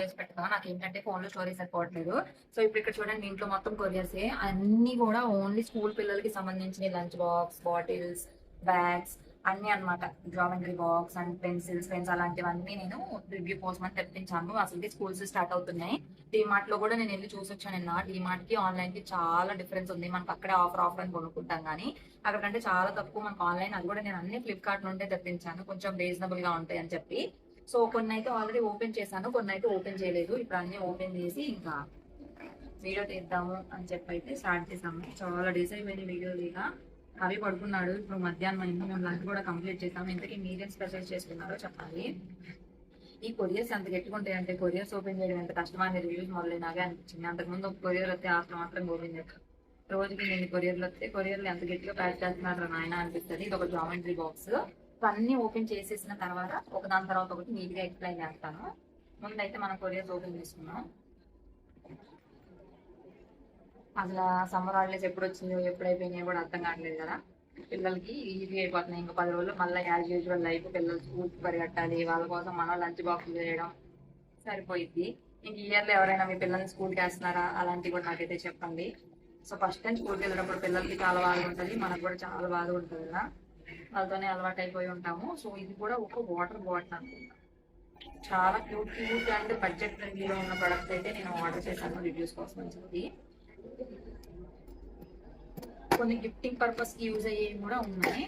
చేసి పెడతాను. నాకేంటంటే ఫోన్‌లో స్టోరేజ్ సరిపోవట్లేదు. సో, ఇప్పుడు ఇక్కడ చూడండి ఇంట్లో మొత్తం కొరియర్సే. అన్నీ గూడా ఓన్లీ స్కూల్ పిల్లలకి సంబంధించినయి లంచ్ బాక్స్, బాటిల్స్, బ్యాగ్స్ అన్నీ అన్నమాట. Geometry box and pencils, pens అలాంటివన్నీ నేను రివ్యూ కోసమని తెప్పించాను. అసలుకి స్కూల్స్ స్టార్ట్ అవుతున్నాయి. డీమార్ట్‌లో గూడా నేనెళ్లి చూసొచ్చాను నిన్న. డీమార్ట్‌కి, ఆన్‌లైన్‌కి చాలా డిఫరెన్స్ ఉంది. మనకు అక్కడే ఆఫర్ అని కొనుక్కుంటాం గానీ, అక్కడికంటే చాలా తక్కువ మనకు ఆన్‌లైన్. అది గూడా నేను అన్నీ ఫ్లిప్‌కార్ట్ నుండే తెప్పించాను. కొంచెం రీజనబుల్‌గా ఉంటాయని చెప్పి. సో, కొన్నైతే ఆల్రెడీ ఓపెన్ చేశాను. కొన్నైతే ఓపెన్ చేయలేదు. ఇప్పుడు అన్నీ ఓపెన్ చేసి ఇంకా వీడియో తీద్దాము అని చెప్పైతే స్టార్ట్ చేశాము. చాలా డేస్ అయిపోయింది వీడియో తీయక. అవి పడుకున్నాడు. ఇప్పుడు మధ్యాహ్నం అయింది. మేము లంచ్ కూడా కంప్లీట్ చేసాము. ఇంతకీ మీరేం స్పెషల్ చేసుకున్నారో చెప్పాలి. ఈ కొరియర్స్ ఎంత గట్టిగుంటాయంటే కొరియర్స్ ఓపెన్ చేయడం ఎంత కష్టమని రివ్యూస్ మొదలైనాగే అనిపించింది. అంతకుముందు ఒక కొరియర్ వస్తే ఆస్తి మాత్రం గోవిందే. రోజుకి ఎన్ని కొరియర్లు వస్తే కొరియర్లు ఎంత గట్టిగా ప్యాక్ చేస్తున్నారా నాయన అనిపిస్తుంది. ఇది ఒక జామెంట్రీ బాక్స్. అన్ని ఓపెన్ చేసేసిన తర్వాత ఒకదాని తర్వాత ఒకటి నీట్ గా ఎక్స్ప్లెయిన్ చేస్తాను. ముందైతే మనం కొరియర్స్ ఓపెన్ చేసుకున్నాం. అసలు సమ్మర్ హాలిడేస్ ఎప్పుడు వచ్చిందో ఎప్పుడు అయిపోయినాయో కూడా అర్థం కావట్లేదు కదా. పిల్లలకి ఈజీ అయిపోతున్నాయి. ఇంకా 10 రోజులు మళ్ళీ యాజ్ యూజువల్ లైఫ్. పిల్లలు స్కూల్ పరిగెట్టాలి, వాళ్ళ కోసం మనం లంచ్ బాక్స్ చేయడం సరిపోయిద్ది. ఇంక ఇయర్లో ఎవరైనా మీ పిల్లల్ని స్కూల్కి వేస్తున్నారా అలాంటివి కూడా నాకైతే చెప్పండి. సో ఫస్ట్ టైం స్కూల్కి వెళ్ళినప్పుడు పిల్లలకి చాలా బాగా ఉంటుంది, మనకు కూడా చాలా బాగా ఉంటుంది కదా. వాళ్ళతోనే అలవాటు అయిపోయి ఉంటాము. సో ఇది కూడా ఒక వాటర్ బాటిల్ అనుకుంటా. చాలా క్యూట్ క్యూట్ అండ్ బడ్జెట్ ఫ్రెండ్లీలో ఉన్న ప్రొడక్ట్స్ అయితే నేను ఆర్డర్ చేశాను రివ్యూస్ కోసం అని చెప్పి. కొన్ని గిఫ్టింగ్ పర్పస్ కి యూజ్ అయ్యేవి కూడా ఉన్నాయి.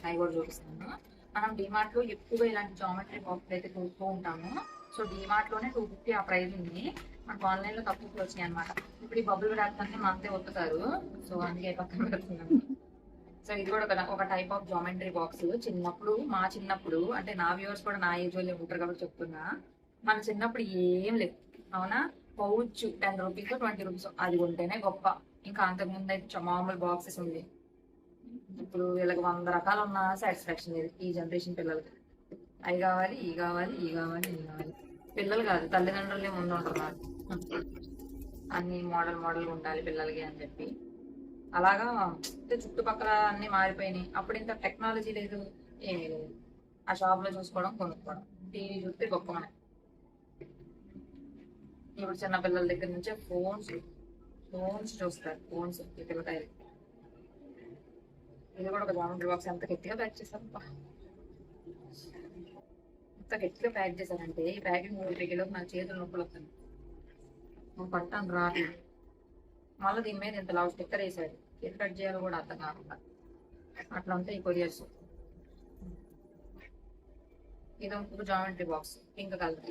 అవి కూడా చూపిస్తాను. మనం డిమార్ట్ లో ఎక్కువగా ఇలాంటి జామెట్రీ బాక్స్ అయితే చూస్తూ ఉంటాము. సో డిమార్ట్ లోనే 250 ఆ ప్రైస్ ఉంది. మనకు ఆన్లైన్ లో తక్కువ వచ్చినాయి అనమాట. ఇప్పుడు ఈ బబుల్ ర్యాప్ అన్ని మా అంతే ఒత్తుతారు. సో అందుకే పక్కన పెడుతున్నాను. సో ఇది కూడా ఒక టైప్ ఆఫ్ జామెంట్రీ బాక్స్. చిన్నప్పుడు అంటే నా వ్యూవర్స్ కూడా నా ఏజ్ వాళ్ళు ఉంటారు కాబట్టి చెప్తున్నా. మన చిన్నప్పుడు ఏం లేదు అవునా. పౌచ్ 10 రూపీస్ 20 రూపీస్ అది కొంటేనే గొప్ప. ఇంకా అంతకు ముందు అయితే మామూలు బాక్సెస్ ఉంది. ఇప్పుడు వీళ్ళకి 100 రకాలు ఉన్న సాటిస్ఫాక్షన్ లేదు ఈ జనరేషన్ పిల్లలకి. అవి కావాలి ఇవి కావాలి ఇవి కావాలి ఇవి కావాలి. పిల్లలు కాదు తల్లిదండ్రులే ముందు ఉంటున్నారు. అన్ని మోడల్ ఉండాలి పిల్లలకి అని చెప్పి. అలాగా చుట్టుపక్కల అన్ని మారిపోయినాయి. అప్పుడు ఇంత టెక్నాలజీ లేదు, ఏమీ లేదు. ఆ షాప్ లో చూసుకోవడం కొనుక్కోవడం, టీవీ చూస్తే గొప్ప మనకి. ఇప్పుడు చిన్న పిల్లల దగ్గర నుంచే ఫోన్స్ చూస్తారు. ఫోన్స్ ఈ పిల్లకాయలు. ఇది కూడా ఒక జామెంట్రీ బాక్స్. ఎంత గట్టిగా ప్యాక్ చేశారు, ఎంత గట్టిగా ప్యాక్ చేశారంటే ఈ ప్యాకింగ్ 3 కిలోకి నా చేతులు నొప్పులు వస్తుంది. నువ్వు పట్టాను రాదు. మళ్ళీ దీని మీద ఇంత లావు స్టిక్కర్ వేసాడు. ఎట్ కట్ చేయాలో కూడా అర్థం కాకుండా అట్లా ఉంటాయి ఈ కొరియర్స్. ఇది ఇంకొక జామెంట్రీ బాక్స్ పింక్ కలర్.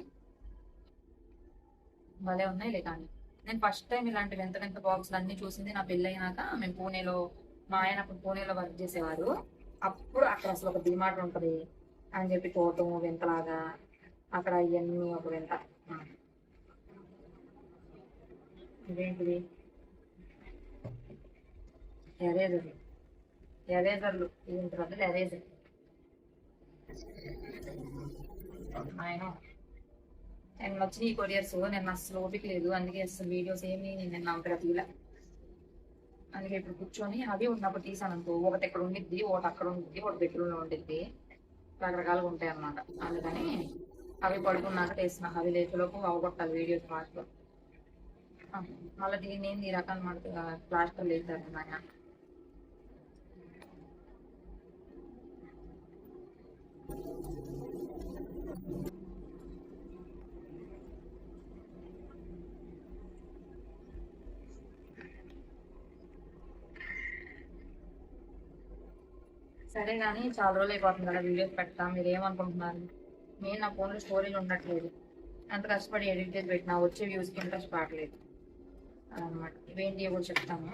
భలే ఉన్నాయి లే. కానీ నేను ఫస్ట్ టైం ఇలాంటి వింత వింత బాక్సులు అన్ని చూసింది నా పెళ్ళి అయినాక. మేము పూణేలో, మా ఆయన అప్పుడు పూణేలో వర్క్ చేసేవారు. అప్పుడు అక్కడ అసలు ఒక డిమార్ట్ ఉంటది అని చెప్పి చూడటం వింతలాగా. అక్కడ ఇవన్నీ ఒక వింత. ఇదేంటిది, ఎరేజర్లు. ఎరేజర్లు ఇంటి బదులు ఎరేజర్. ఆయన నేను వచ్చిన ఈ కొరియర్స్ నేను అసలు ఓపిక లేదు. అందుకే అసలు వీడియోస్ ఏమి నేను నిన్న అంతగా తీయలే. అందుకే ఇప్పుడు కూర్చొని అవి ఉన్నప్పుడు తీసాను అనుకో, ఒకటి ఇక్కడ ఉండిద్ది, ఒకటి అక్కడ ఉండిద్ది, ఒకటి బెడ్రూమ్ లో ఉండిద్ది. రకరకాలుగా ఉంటాయి అన్నమాట. అందుకని అవి పడుకున్నాక తీసిన. అవి లేచేలోపు అవగొట్టాలి వీడియోస్ ఫాస్ట్ లో. మళ్ళీ దీన్ని ఏంది ఈ రకాల మాట ప్లాస్టర్ లేసారు ఆయన. సరే కానీ చాలా రోజులు అయిపోతుంది కదా వీడియోస్ పెడతా. మీరు ఏమనుకుంటున్నారు? నేను నా ఫోన్లో స్టోరేజ్ ఉండట్లేదు. అంత కష్టపడి ఎడిట్ చేసి పెట్టినా వచ్చే వ్యూస్కి ఇంట్రెస్ట్ పడలేదు అనమాట. ఇవేంటి కూడా చెప్తాను.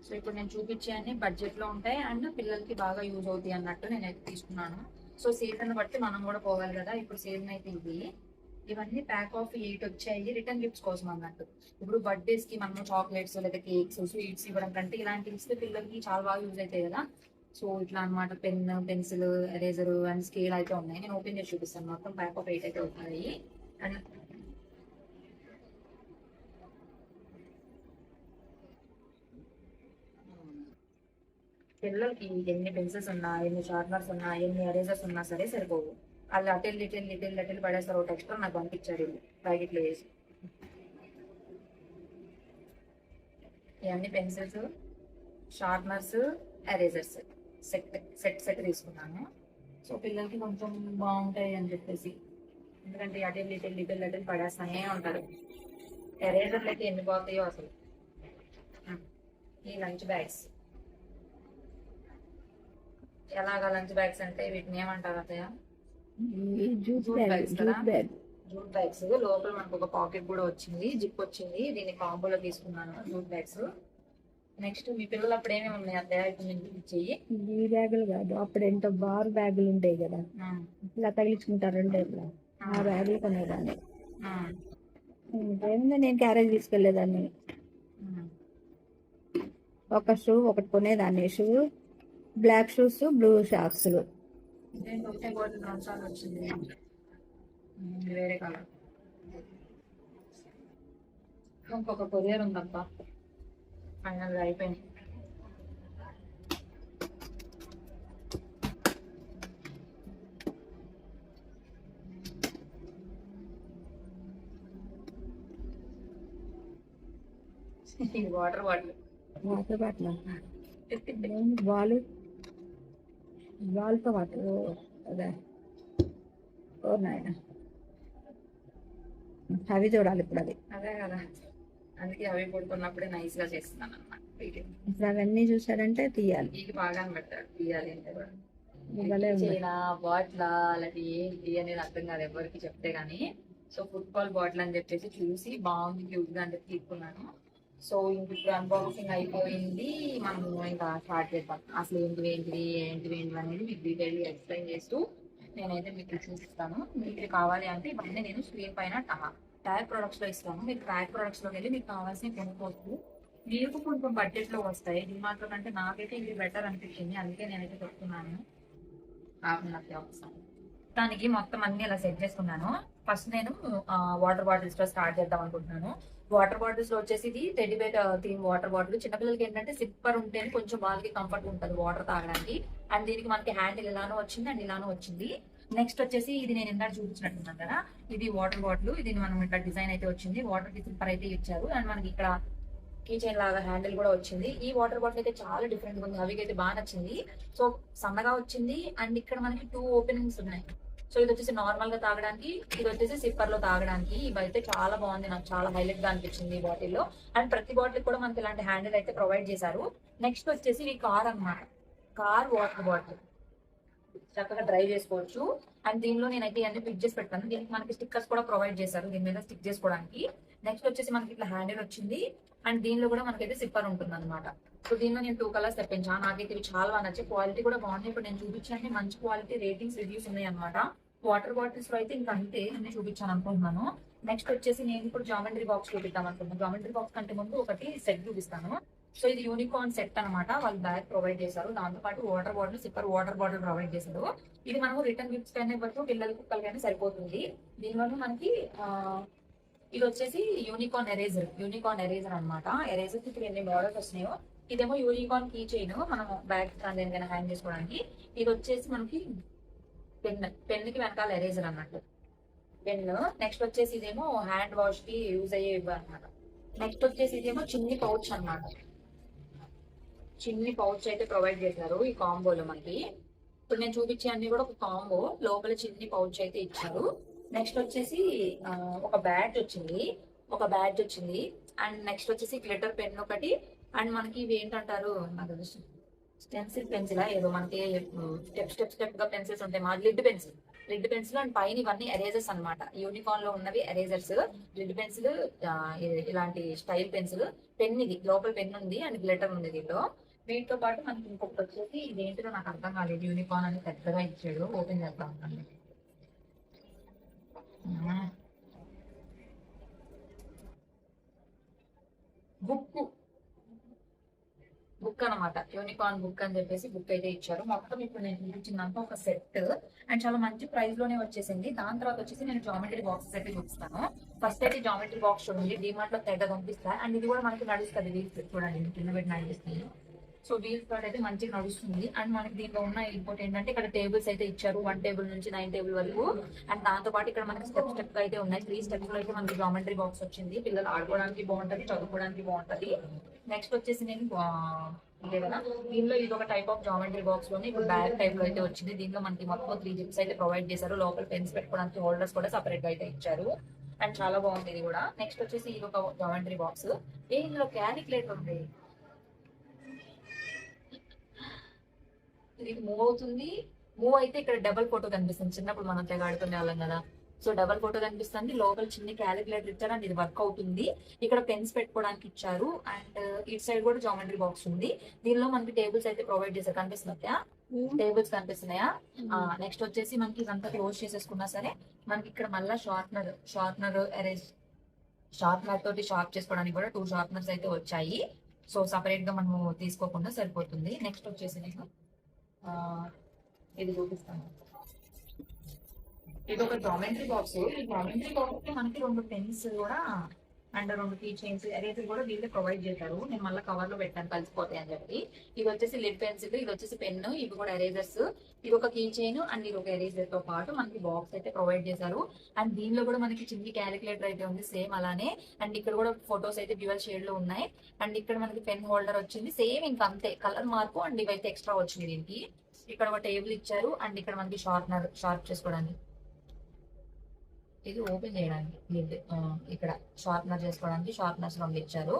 సో ఇప్పుడు నేను చూపించే అన్ని బడ్జెట్ లో ఉంటాయి అండ్ పిల్లలకి బాగా యూజ్ అవుతాయి అన్నట్టు నేనైతే తీసుకున్నాను. సో సీజన్ బట్టి మనం కూడా పోవాలి కదా. ఇప్పుడు సీజన్ అయితే ఇది. ఇవన్నీ ప్యాక్ ఆఫ్ 8 వచ్చాయి రిటర్న్ గిఫ్ట్స్ కోసం అన్నట్టు. ఇప్పుడు బర్త్డేస్ కి మనం చాక్లెట్స్ లేదా కేక్స్ స్వీట్స్ ఇవ్వడం కంటే ఇలాంటివి ఇస్తే పిల్లలకి చాలా బాగా యూజ్ అవుతాయి కదా. సో ఇట్లా అనమాట. Pen, pencil, eraser and scale అయితే ఉన్నాయి. నేను ఓపెన్ చేసి చూపిస్తాను. మొత్తం ప్యాక్ ఆఫ్ 8 అయితే ఉన్నాయి. అండ్ పిల్లలకి ఎన్ని పెన్సిల్స్ ఉన్నా, ఎన్ని షార్ప్నర్స్ ఉన్నా, ఎన్ని ఎరేజర్స్ ఉన్నా సరే సరిపోవు. వాళ్ళు అటెల్ లిటిల్ లిటిల్ లిటిల్ పడేస్తారు. ఒక టెక్స్టర్ నాకు పంపించారు ప్యాకెట్లో వేసి. ఇవన్నీ pencils, sharpeners, erasers set set set తీసుకున్నాను. సో పిల్లలకి కొంచెం బాగుంటాయి అని చెప్పేసి, ఎందుకంటే అటెల్ లిటిల్ లిటిల్ లిటిల్ పడేస్తానే ఉంటారు. ఎరేజర్లు అయితే ఎన్ని పోతాయో అసలు. ఈ లంచ్ బ్యాగ్స్ ఎలాగా లంచ్ బ్యాగ్స్ అంటే వీటిని ఏమంటారు అత్తయ్య? జూట్ బ్యాగ్స్ కదా. జూట్ బ్యాగ్స్ లోపల మనకు ఒక పాకెట్ కూడా వచ్చింది, జిప్ వచ్చింది. దీన్ని కాంబోలో తీసుకున్నాను జూట్ బ్యాగ్స్. నెక్స్ట్ మీ పిల్లలు అప్పుడు ఏమేమి ఉన్నాయి అత్తయ్య ఇప్పుడు నేను చూపించేయి? ఈ బ్యాగులు కాదు, అప్పుడు ఎంతో బార్ బ్యాగులు ఉంటాయి కదా, ఇలా తగిలించుకుంటారంటే ఇట్లా ఆ బ్యాగులు కొనేదాన్ని. ఇంకేందో నేను క్యారేజ్ తీసుకెళ్లేదాన్ని. ఒక షూ ఒకటి కొనేదాన్ని, shoe black shoes, blue socks. వచ్చింది వేరే కలర్. ఇంకొక కొరియర్ ఉందబ్బా, ఫైనల్ అయిపోయింది. వాటర్ బాటిల్ బాల్తో వాటర్. అదే ఓ నాయన, అవి చూడాలి ఇప్పుడు. అదే కదా, అందుకే అవి పడుకున్నప్పుడే నైస్ గా చేస్తున్నాను అనమాట. ఇప్పుడు అవన్నీ చూసాడంటే తీయాలి, ఇది బాగా పెట్టాడు తీయాలి అంటే కూడా. బాటిల్ అలాంటి ఏంటి అనేది అర్థం కాదు ఎవరికి చెప్తే గానీ. సో ఫుట్బాల్ బాటిల్ అని చెప్పేసి చూసి బాగుంది, క్యూట్ గా అని చెప్పి తీసుకున్నాను. సో ఇప్పుడు అన్బాక్సింగ్ అయిపోయింది, మనం ఇంకా స్టార్ట్ చేద్దాం. అసలు ఏంటివి అనేది మీకు డీటెయిల్ గా ఎక్స్ప్లెయిన్ చేస్తూ నేనైతే మీకు చూపిస్తాను. మీకు కావాలి అంటే ఇవన్నీ నేను స్క్రీన్ పైన ట్యాగ్ ప్రొడక్ట్స్ లో ఇస్తాను. మీకు ట్యాగ్ ప్రొడక్ట్స్ లోకి వెళ్ళి మీకు కావాల్సిన కొనుక్కోవచ్చు. మీకు కొంచెం బడ్జెట్ లో వస్తాయి. డిమార్ట్ లో కంటే నాకైతే ఇది బెటర్ అనిపించింది, అందుకే నేనైతే చెప్తున్నాను. దానికి మొత్తం అన్ని ఇలా సెట్ చేసుకున్నాను. ఫస్ట్ నేను వాటర్ బాటిల్స్ తో స్టార్ట్ చేద్దాం అనుకుంటున్నాను. వాటర్ బాటిల్స్ లో వచ్చేసి ఇది టెడ్డీబేర్ థీమ్ వాటర్ బాటిల్. చిన్నపిల్లలకి ఏంటంటే సిప్పర్ ఉంటేనే కొంచెం వాళ్ళకి కంఫర్ట్ ఉంటుంది వాటర్ తాగడానికి. అండ్ దీనికి మనకి హ్యాండిల్ ఇలానో వచ్చింది అండ్ ఇలానో వచ్చింది. నెక్స్ట్ వచ్చేసి ఇది నేను ఇందాక చూపించినట్టున్నాను కదా, ఇది వాటర్ బాటిల్. ఇది మనం ఇట్లా డిజైన్ అయితే వచ్చింది, వాటర్ కి సిప్పర్ అయితే ఇచ్చారు. అండ్ మనకి ఇక్కడ కీ చైన్ లాగా హ్యాండిల్ కూడా వచ్చింది. ఈ వాటర్ బాటిల్ అయితే చాలా డిఫరెంట్ గా ఉంది, అవి అయితే బాగా నచ్చింది. సో సన్నగా వచ్చింది అండ్ ఇక్కడ మనకి 2 ఓపెనింగ్స్ ఉన్నాయి. సో ఇది వచ్చేసి నార్మల్ గా తాగడానికి, ఇది వచ్చేసి సిప్పర్ లో తాగడానికి. ఇవి అయితే చాలా బాగుంది, నాకు చాలా హైలైట్ గా అనిపించింది ఈ బాటిల్లో. అండ్ ప్రతి బాటిల్ కూడా మనకి ఇలాంటి హ్యాండిల్ అయితే ప్రొవైడ్ చేశారు. నెక్స్ట్ వచ్చేసి ఈ కార్ అన్నమాట, కార్ వాటర్ బాటిల్ చక్కగా డ్రైవ్ చేసుకోవచ్చు. అండ్ దీనిలో నేనైతే ఇవన్నీ ఫిట్ చేసి పెట్టాను. దీనికి మనకి స్టిక్కర్స్ కూడా ప్రొవైడ్ చేశారు దీని మీద స్టిక్ చేసుకోవడానికి. నెక్స్ట్ వచ్చేసి మనకి ఇట్లా హ్యాండిల్ వచ్చింది అండ్ దీనిలో కూడా మనకైతే సిప్పర్ ఉంటుంది అనమాట. సో దీనిలో నేను 2 కలర్స్ తెప్పించాను. నాకైతే ఇవి చాలా బాగా నచ్చాయి, క్వాలిటీ కూడా బాగుంది. ఇప్పుడు నేను చూపించాను మంచి క్వాలిటీ రేటింగ్స్ రివ్యూస్ ఉన్నాయి అనమాట. వాటర్ బాటిల్స్ లో అయితే ఇంకా అంతే అన్ని చూపించాను అనుకుంటున్నాను. నెక్స్ట్ వచ్చేసి నేను ఇప్పుడు జామెంట్రీ బాక్స్ చూపిద్దాం అనుకుంటున్నాను. జామెంట్రీ బాక్స్ కంటే ముందు ఒకటి సెట్ చూపిస్తాను. సో ఇది యూనికార్న్ సెట్ అనమాట, వాళ్ళు బ్యాగ్ ప్రొవైడ్ చేశారు. దాంతో పాటు water bottle, sipper water bottle provide చేశారు. ఇది మనము రిటర్న్ గిఫ్ట్స్ కానీ ఇవ్వచ్చు, పిల్లలకి కుక్కలకైనా సరిపోతుంది. దీనివల్ల మనకి ఇది వచ్చేసి యూనికార్న్ ఎరేజర్ అనమాట. ఎరేజర్ ఇప్పుడు ఎన్ని మోడల్స్ వస్తున్నాయో. ఇదేమో యూనికార్న్ కీ చైన్, మనం బ్యాగ్ దేనికైనా హ్యాంగ్ చేసుకోవడానికి. ఇది వచ్చేసి మనకి పెన్ కి వెనకాల ఎరేజర్ అన్నట్టు పెన్. నెక్స్ట్ వచ్చేసి ఇదేమో హ్యాండ్ వాష్ కి యూజ్ అయ్యే అనమాట. నెక్స్ట్ వచ్చేసి ఇదేమో చిన్ని పౌచ్ అనమాట. చిన్ని పౌచ్ అయితే ప్రొవైడ్ చేశారు ఈ కాంబోలో మనకి. ఇప్పుడు నేను చూపించే అన్ని కూడా ఒక కాంబో, లోపల చిన్ని పౌచ్ అయితే ఇచ్చారు. నెక్స్ట్ వచ్చేసి ఒక బ్యాడ్జ్ వచ్చింది. అండ్ నెక్స్ట్ వచ్చేసి గ్లిటర్ పెన్ ఒకటి. అండ్ మనకి ఇవి ఏంటంటారు నాకు పెన్సిల్ ఏదో మనకి స్టెప్ గా పెన్సిల్స్ ఉంటాయి, మా లిడ్ పెన్సిల్ అండ్ పైన ఇవన్నీ ఎరేజర్స్ అనమాట. యూనికార్న్ లో ఉన్నవి ఎరేజర్స్, లిడ్ పెన్సిల్, ఇలాంటి స్టైల్ పెన్సిల్. పెన్ ఇది లోపల పెన్ ఉంది అండ్ గ్లిటర్ ఉంది దీంట్లో. వీటితో పాటు మనకి ఇంకొకటి వచ్చేసి ఇదేంటిదో నాకు అర్థం కాలేదు, యూనికార్న్ అని పెద్దగా ఇచ్చాడు. ఓపెన్ చేద్దాం అండి. బుక్ అనమాట, యూనికార్న్ బుక్ అని చెప్పేసి బుక్ అయితే ఇచ్చారు. మొత్తం ఇప్పుడు నేను చూపించిందంతా ఒక సెట్ అండ్ చాలా మంచి ప్రైస్ లోనే వచ్చేసింది. దాని తర్వాత వచ్చేసి నేను జామెట్రీ బాక్సెస్ అయితే చూపిస్తాను. ఫస్ట్ అయితే జామెట్రీ బాక్స్ చూడండి, డిమార్ట్ లో తెగ పంపిస్తారు. అండ్ ఇది కూడా మనకి నడుస్తుంది, చూడండి కింద పెట్టి నడిపిస్తుంది. సో వీల్ కార్డ్ అయితే మంచిగా నడుస్తుంది. అండ్ మనకి దీంట్లో ఉన్న ఇంకోటి ఏంటంటే ఇక్కడ టేబుల్స్ అయితే ఇచ్చారు, 1 టేబుల్ నుంచి 9 టేబుల్ వరకు. అండ్ దాంతో పాటు ఇక్కడ మనకి స్టెప్ అయితే ఉన్నాయి. 3 స్టెప్స్ లో అయితే మనకి జామెట్రీ బాక్స్ వచ్చింది. పిల్లలు ఆడుకోవడానికి బాగుంటది, చదువుకోవడానికి బాగుంటది. నెక్స్ట్ వచ్చేసి నేను ఇదే కదా, దీనిలో ఇది ఒక టైప్ ఆఫ్ జామెట్రీ బాక్స్ లోనే ఇప్పుడు బ్యాగ్ టైప్ లో అయితే వచ్చింది. దీనిలో మనకి మొత్తం 3 జిప్స్ అయితే ప్రొవైడ్ చేశారు. లోపల పెన్స్ పెట్టుకోవడానికి హోల్డర్స్ కూడా సపరేట్ గా అయితే ఇచ్చారు. అండ్ చాలా బాగుంది ఇది కూడా. నెక్స్ట్ వచ్చేసి ఇది ఒక జామెట్రీ బాక్స్. ఇందులో క్యాలిక్యులేటర్ ఉంది. ఇది మూవ్ అవుతుంది. మూవ్ అయితే ఇక్కడ డబల్ ఫోటో కనిపిస్తుంది. చిన్నప్పుడు మనం తెగ ఆడుకునే వాళ్ళం కదా, సో డబల్ ఫోటో కనిపిస్తుంది. లోపల చిన్న క్యాలిక్యులేటర్ ఇచ్చారు అండ్ ఇది వర్క్ అవుతుంది. ఇక్కడ పెన్స్ పెట్టుకోవడానికి ఇచ్చారు. అండ్ ఇటు సైడ్ కూడా జామెట్రీ బాక్స్ ఉంది. దీనిలో మనకి టేబుల్స్ అయితే ప్రొవైడ్ చేశారు. కనిపిస్తున్నాయా టేబుల్స్? కనిపిస్తున్నాయా? నెక్స్ట్ వచ్చేసి మనకి ఇదంతా క్లోజ్ చేసేసుకున్నా సరే మనకి ఇక్కడ మళ్ళీ షార్ప్నర్ ఎరేజ్ షార్ప్నర్ తోటి షార్ప్ చేసుకోవడానికి కూడా 2 షార్ప్నర్స్ అయితే వచ్చాయి. సో సపరేట్ గా మనము తీసుకోకుండా సరిపోతుంది. నెక్స్ట్ వచ్చేసి నేను ఇది చూపిస్తాను. ఇది ఒక జామెట్రీ బాక్స్. ఈ జామెట్రీ బాక్స్ మనకి 2 పెన్స్ కూడా అండ్ 2 కీ చైన్స్, ఎరేజర్ కూడా వీళ్ళే ప్రొవైడ్ చేశారు. నేను మళ్ళీ కవర్ లో పెట్టాను కలిసిపోతాయి అని చెప్పి. ఇది వచ్చేసి లిడ్ పెన్సిల్, ఇది వచ్చేసి పెన్, ఇవి కూడా ఎరేజర్స్. ఇది ఒక కీ చైన్ అండ్ ఇది ఒక ఎరేజర్ తో పాటు మనకి బాక్స్ అయితే ప్రొవైడ్ చేశారు. అండ్ దీనిలో కూడా మనకి చిన్న క్యాలిక్యులేటర్ అయితే ఉంది సేమ్ అలానే. అండ్ ఇక్కడ కూడా ఫొటోస్ అయితే డ్యూయల్ షేడ్ లో ఉన్నాయి. అండ్ ఇక్కడ మనకి పెన్ హోల్డర్ వచ్చింది సేమ్, ఇంకా అంతే కలర్ మార్పు. అండ్ ఇవైతే ఎక్స్ట్రా వచ్చింది దీనికి. ఇక్కడ ఒక టేబుల్ ఇచ్చారు అండ్ ఇక్కడ మనకి షార్ప్ చేసుకోవడానికి, ఇది ఓపెన్ చేయడానికి ఇక్కడ షార్ప్నర్ చేసుకోవడానికి షార్ప్నర్స్ 2 ఇచ్చారు.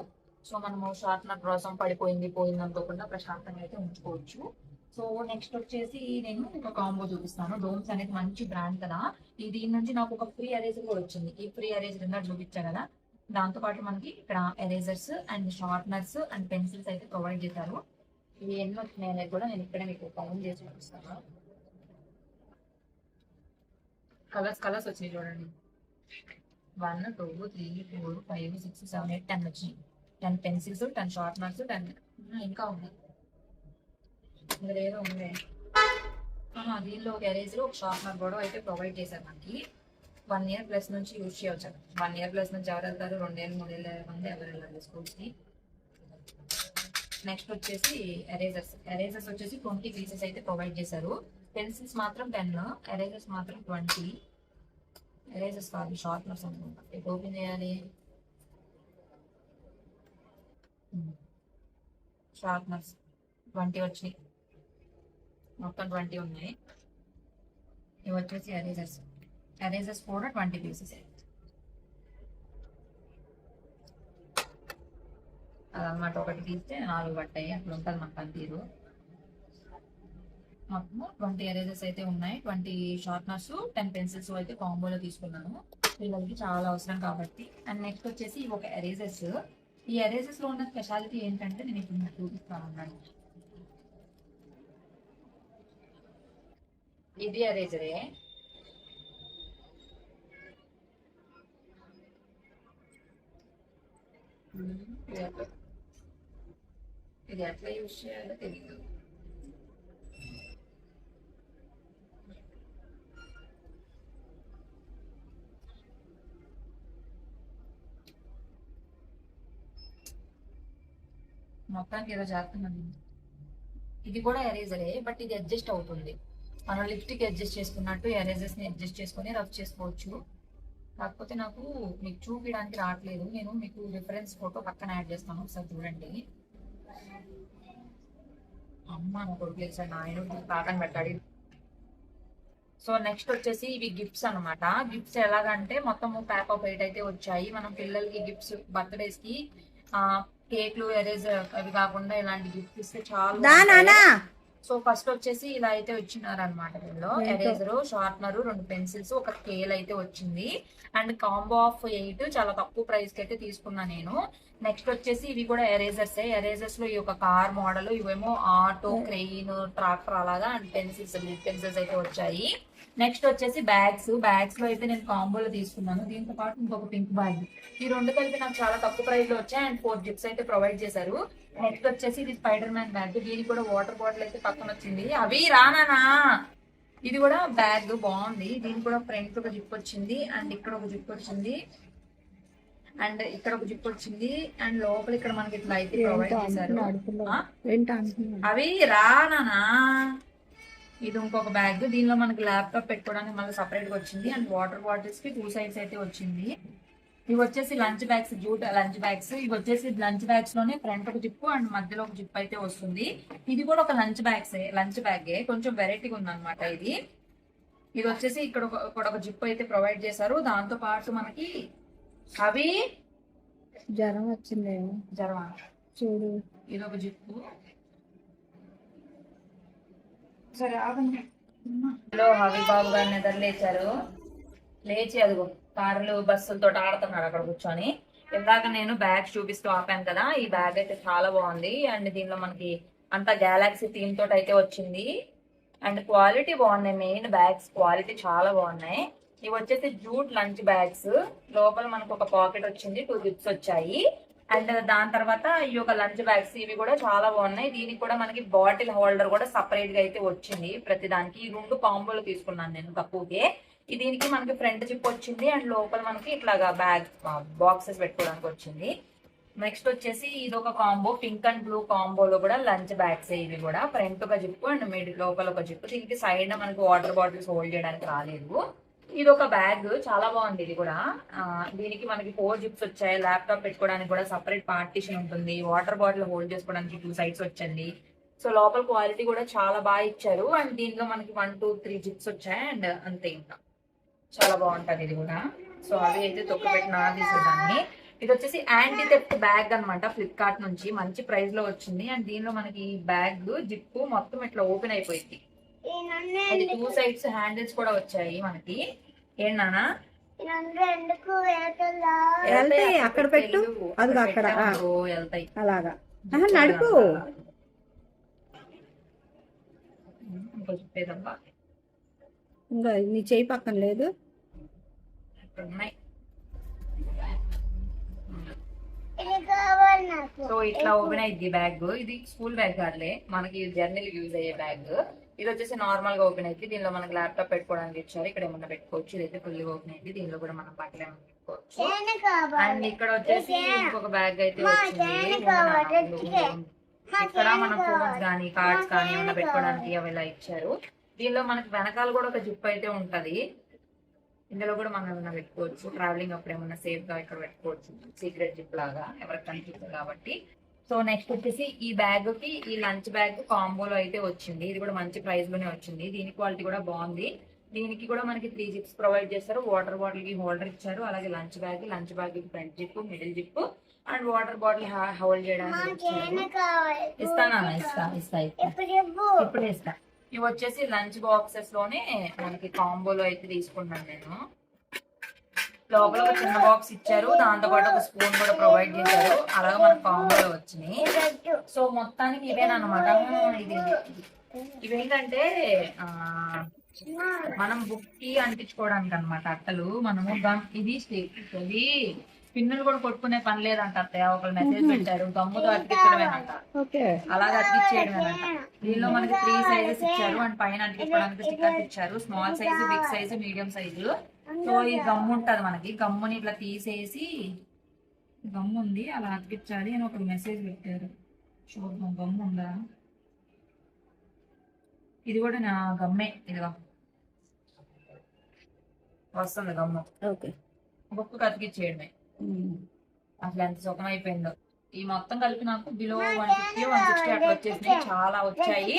సో మనము షార్ప్నర్ కోసం పోయింది అనుకోకుండా ప్రశాంతంగా అయితే ఉంచుకోవచ్చు. సో నెక్స్ట్ వచ్చేసి నేను ఒక కాంబో చూపిస్తాను. డోమ్స్ అనేది మంచి బ్రాండ్ కదా. దీని నుంచి నాకు ఒక ఫ్రీ ఎరేజర్ కూడా వచ్చింది. ఈ ఫ్రీ ఎరేజర్ ఇందాక చూపించా కదా, దాంతో పాటు మనకి ఇక్కడ erasers and sharpeners and pencils అయితే ప్రొవైడ్ చేశారు. ఇవి ఎన్ని వచ్చినాయి అనేది కూడా నేను ఇక్కడ మీకు కౌంట్ చేసి చూపిస్తాను. కలర్స్ వచ్చినాయి చూడండి. 1 2 3 4 5 6 7 8 10 వచ్చినాయి. 10 పెన్సిల్స్, 10 షార్ప్నర్స్, 10 ఇంకా ఉంది. ఏదో ఉంది. దీనిలో ఒక ఎరేజర్, ఒక షార్ప్నర్ కూడా అయితే ప్రొవైడ్ చేశారు మనకి. 1 ఇయర్ ప్లస్ నుంచి యూజ్ చేయవచ్చు. 1 ఇయర్ ప్లస్ నుంచి ఎవరు వెళ్తారు? 2 ఏళ్ళు 3 ఏళ్ళు మంది ఎవరు వెళ్ళాలి స్కూల్స్ కి. నెక్స్ట్ వచ్చేసి ఎరేజర్స్ వచ్చేసి 20 పీసెస్ అయితే ప్రొవైడ్ చేశారు. పెన్సిల్స్ మాత్రం 10, ఎరేజర్స్ మాత్రం 20. ఎరేజర్స్ కాదు, షార్ప్నర్స్ అనుకుంటా. ఇది ఓపెన్ చేయాలి. షార్ప్నర్స్ 20 వచ్చినాయి, మొత్తం 20 ఉన్నాయి. ఇవి వచ్చేసి ఎరేజర్స్ కూడా 20 పీసెస్. అదనమాట, ఒకటి తీస్తే 4 పట్టాయి. అట్లా ఉంటుంది మన పనితీరు. మొత్తం 20 ఎరేజర్స్ అయితే ఉన్నాయి. 20 షార్ప్నర్స్, 10 పెన్సిల్స్ అయితే కాంబోలో తీసుకున్నాను. పిల్లలకి చాలా అవసరం కాబట్టి. అండ్ నెక్స్ట్ వచ్చేసి ఒక ఎరేజర్స్. ఈ ఎరేజర్స్ లో ఉన్న స్పెషాలిటీ ఏంటంటే నేను ఇప్పుడు మీకు చూపిస్తాను అన్నాను. ఇది ఎరేజరే. ఇది ఎట్లా యూజ్ చేయాలో తెలియదు. మొత్తానికి ఏదో చేస్తున్నాను. ఇది కూడా ఎరేజరే, బట్ ఇది అడ్జస్ట్ అవుతుంది. మనం లిప్స్టిక్ అడ్జస్ట్ చేసుకున్నట్టు ఎరేజర్స్ ని అడ్జస్ట్ చేసుకుని రఫ్ చేసుకోవచ్చు. కాకపోతే నాకు మీకు చూపించడానికి రావట్లేదు. నేను మీకు రిఫరెన్స్ ఫోటో పక్కన యాడ్ చేస్తాను, ఒకసారి చూడండి. అమ్మ నా కొడుకు లేచాడు, ఆయన తాకని పెట్టాడు. సో నెక్స్ట్ వచ్చేసి ఇవి గిఫ్ట్స్ అనమాట. గిఫ్ట్స్ ఎలాగంటే మొత్తం ప్యాక్ ఆఫ్ 8 అయితే వచ్చాయి. మనం పిల్లలకి గిఫ్ట్స్ బర్త్డేస్ కి కేక్లు, ఎరేజర్ అవి కాకుండా ఇలాంటి గిఫ్ట్స్ ఇస్తే చాలా. సో ఫస్ట్ వచ్చేసి ఇలా అయితే వచ్చినారు అనమాట. వీళ్ళు ఎరేజర్, షార్ప్నర్, 2 పెన్సిల్స్, ఒక స్కేల్ అయితే వచ్చింది. అండ్ కాంబో ఆఫ్ 8 చాలా తక్కువ ప్రైస్ కి అయితే తీసుకున్నా నేను. నెక్స్ట్ వచ్చేసి ఇవి కూడా ఎరేజర్స్ లో ఈ ఒక కార్ మోడల్, ఇవేమో ఆటో, క్రెయిన్, ట్రాక్టర్ అలాగా. అండ్ పెన్సిల్స్ అయితే వచ్చాయి. నెక్స్ట్ వచ్చేసి బ్యాగ్స్ లో అయితే నేను కాంబోలో తీసుకున్నాను. దీంతో పాటు ఇంకొక పింక్ బ్యాగ్. ఈ 2 కలిపి నాకు చాలా తక్కువ ప్రైస్ లో వచ్చాయి. అండ్ 4 జిప్స్ అయితే ప్రొవైడ్ చేశారు. నెక్స్ట్ వచ్చేసి ఇది స్పైడర్ మ్యాన్ బ్యాగ్. దీనికి కూడా వాటర్ బాటిల్ అయితే పక్కన వచ్చింది. అవి రానా. ఇది కూడా బ్యాగ్ బాగుంది. దీనికి కూడా ఫ్రంట్ ఒక జిప్ వచ్చింది అండ్ ఇక్కడ ఒక జిప్ వచ్చింది. అండ్ ఇక్కడ ఒక జిప్ వచ్చింది అండ్ లోపల ఇక్కడ మనకి ఇట్లా అయితే ప్రొవైడ్ చేశారు. అవి రానా ఇది ఇంకొక బ్యాగ్, దీనిలో మనకి ల్యాప్టాప్ పెట్టుకోవడానికి మళ్ళీ సపరేట్ గా వచ్చింది అండ్ వాటర్ బాటిల్స్ కి 2 సైడ్స్ అయితే వచ్చింది. ఇవి వచ్చేసి lunch bags, jute lunch bags. ఇవి వచ్చేసి లంచ్ బ్యాగ్స్ లోనే ఫ్రంట్ ఒక జిప్ అండ్ మధ్యలో ఒక జిప్ అయితే వస్తుంది. ఇది కూడా ఒక లంచ్ బ్యాగే, కొంచెం వెరైటీగా ఉంది అనమాట ఇది. ఇది వచ్చేసి ఇక్కడ ఒక జిప్ అయితే ప్రొవైడ్ చేశారు. దాంతో పాటు మనకి అవి జ్వరం వచ్చింది జ్వరమా చూడు, ఇది ఒక జిప్పు. సరే ఆగండి. హవి బాబు గారు నిద్ర లేచారు. లేచి అదిగో కార్లు బస్సులతో ఆడుతున్నారు అక్కడ కూర్చొని. ఇందాక నేను బ్యాగ్ చూపిస్తూ ఆపాను కదా, ఈ బ్యాగ్ అయితే చాలా బాగుంది అండ్ దీనిలో మనకి అంతా గెలాక్సీ థీమ్ తోటి అయితే వచ్చింది అండ్ క్వాలిటీ బాగున్నాయి. మెయిన్ బ్యాగ్స్ క్వాలిటీ చాలా బాగున్నాయి. ఇవి వచ్చేసి జూట్ లంచ్ బ్యాగ్స్. లోపల మనకు ఒక పాకెట్ వచ్చింది, 2 జిప్స్ వచ్చాయి అండ్ దాని తర్వాత ఈ యొక్క లంచ్ బ్యాగ్స్ ఇవి కూడా చాలా బాగున్నాయి. దీనికి కూడా మనకి బాటిల్ హోల్డర్ కూడా సపరేట్ గా అయితే వచ్చింది ప్రతి దానికి. ఈ 2 కాంబోలు తీసుకున్నాను నేను తక్కువకే. దీనికి మనకి ఫ్రంట్ జిప్ వచ్చింది అండ్ లోపల మనకి ఇట్లాగా బ్యాగ్ బాక్సెస్ పెట్టుకోవడానికి వచ్చింది. నెక్స్ట్ వచ్చేసి ఇది ఒక కాంబో, పింక్ అండ్ బ్లూ కాంబోలో కూడా లంచ్ బ్యాగ్స్. ఇవి కూడా ఫ్రంట్ ఒక జిప్ అండ్ మిడిల్ లోపల ఒక జిప్. దీనికి సైడ్ మనకి వాటర్ బాటిల్స్ హోల్డ్ చేయడానికి రాలేదు. ఇది ఒక బ్యాగ్ చాలా బాగుంది. ఇది కూడా దీనికి మనకి 4 జిప్స్ వచ్చాయి. ల్యాప్టాప్ పెట్టుకోవడానికి కూడా సపరేట్ పార్టీషన్ ఉంటుంది. వాటర్ బాటిల్ హోల్డ్ చేసుకోవడానికి 2 సైడ్స్ వచ్చింది. సో లోపల క్వాలిటీ కూడా చాలా బాగా ఇచ్చారు అండ్ దీనిలో మనకి 1, 2, 3 జిప్స్ వచ్చాయి అండ్ అంతే. ఇంకా చాలా బాగుంటది ఇది కూడా. సో అవి అయితే తొక్కపెట్టిన తీసుకున్నాను. ఇది వచ్చేసి యాంటీ థెఫ్ట్ బ్యాగ్ అనమాట, ఫ్లిప్కార్ట్ నుంచి మంచి ప్రైస్ లో వచ్చింది అండ్ దీనిలో మనకి బ్యాగ్ జిప్ మొత్తం ఇట్లా ఓపెన్ అయిపోయింది. అది 2 సైడ్స్ హ్యాండిల్స్ కూడా వచ్చాయి మనకి. ఏంటన్నా అక్కడ పెట్టు, అది అక్కడ వెళ్తాయి అలాగా నడుపు. చెప్పేదమ్మా ఇంకా నీ చేయి పక్కన లేదు. సో ఇట్లా ఓపెన్ అయ్యింది బ్యాగ్. ఇది స్కూల్ బ్యాగ్ కాదులే, మనకి జర్నీలు యూజ్ అయ్యే బ్యాగ్. ఇది వచ్చేసి నార్మల్ గా ఓపెన్ అయింది. దీనిలో మనకి ల్యాప్టాప్ పెట్టుకోవడానికి ఇచ్చారు. ఇక్కడ ఏమన్నా పెట్టుకోవచ్చు. ఇదైతే ఫుల్ ఓపెన్ అయింది. దీనిలో కూడా మనం బట్టలు ఏమైనా పెట్టుకోవచ్చు. అండ్ ఇక్కడ వచ్చేసి ఇంకొక బ్యాగ్ అయితే వచ్చింది. ఇక్కడ మన ఫోన్స్ కానీ కార్డ్స్ కానీ ఏమైనా పెట్టుకోవడానికి అవి ఇలా ఇచ్చారు. దీనిలో మనకి వెనకాల కూడా ఒక జిప్ అయితే ఉంటది. ఇందులో కూడా మనం ఏమైనా పెట్టుకోవచ్చు. ట్రావెలింగ్ అప్పుడు ఏమన్నా సేఫ్ గా ఇక్కడ పెట్టుకోవచ్చు, సీక్రెట్ జిప్ లాగా ఎవరికి కనిపిస్తుంది కాబట్టి. సో నెక్స్ట్ వచ్చేసి ఈ బ్యాగ్ కి ఈ లంచ్ బ్యాగ్ కాంబోలో అయితే వచ్చింది. ఇది కూడా మంచి ప్రైస్ లోనే వచ్చింది. దీని క్వాలిటీ కూడా బాగుంది. దీనికి కూడా మనకి 3 జిప్స్ ప్రొవైడ్ చేస్తారు. వాటర్ బాటిల్ కి హోల్డర్ ఇచ్చారు. అలాగే లంచ్ బ్యాగ్ కి front zip, middle zip and water bottle hold చేయడానికి ఇస్తానా? ఇస్తా ఇప్పుడు ఇస్తా. ఇవి వచ్చేసి లంచ్ బాక్సెస్ లోనే మనకి కాంబోలో అయితే తీసుకున్నాను నేను. లోపల ఒక చిన్న బాక్స్ ఇచ్చారు, దాంతో పాటు ఒక స్పూన్ కూడా ప్రొవైడ్ చేశారు. అలాగే మనకు కాంబోలో వచ్చినాయి. సో మొత్తానికి ఇవేనమాట. ఇవేంటంటే మనం బుక్ కి అంటించుకోవడానికి అనమాట అట్టలు. మనము ఇది ఇవి పిన్నులు కూడా కొట్టుకునే పని లేదంట. అత్తయ్య ఒకళ్ళు మెసేజ్ పెట్టారు, గమ్ముతో అతికించడమేనంట. అలాగే అతికిచ్చేయడమేనంట. దీనిలో మనకి 3 సైజెస్ ఇచ్చారు అండ్ పైన అతికించుకోవడానికి స్టిక్కర్స్ ఇచ్చారు. Small size, big size, medium size. So ఈ గమ్ము ఉంటది మనకి. గమ్ముని ఇట్లా తీసేసి, గమ్ము ఉంది అలా అతికించాలి అని ఒక మెసేజ్ పెట్టారు. చూద్దాం గమ్ము ఉందా. ఇది కూడా నా గమ్మే. ఇదిగా వస్తుంది గమ్ము. బుక్ అతికిచ్చేయడమే. అసలు ఎంత సుఖం అయిపోయిందో. ఈ మొత్తం కలిపి నాకు బిలో 150, 160 అట్లా వచ్చేసినాయి. చాలా వచ్చాయి.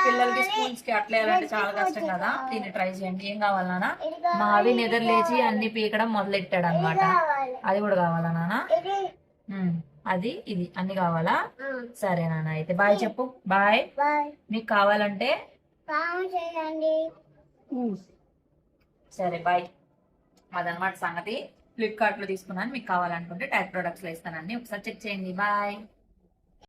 పిల్లలకి స్కూల్స్ కి అట్లా వేయాలంటే చాలా కష్టం కదా. దీన్ని ట్రై చేయండి. ఏం కావాలి నాన్న? మా అవి నిద్ర లేచి అన్ని పీకడం మొదలెట్టాడు అనమాట. అది కూడా కావాలా నాన్న? అది ఇది అన్ని కావాలా? సరే నాన్న, అయితే బాయ్ చెప్పు. బాయ్. మీకు కావాలంటే సరే బాయ్. అదనమాట సంగతి. ఫ్లిప్కార్ట్ లో తీసుకున్నాను. మీకు కావాలనుకుంటే ట్యాగ్ ప్రొడక్ట్స్ లో ఇస్తానండి. ఒకసారి చెక్ చేయండి. బాయ్.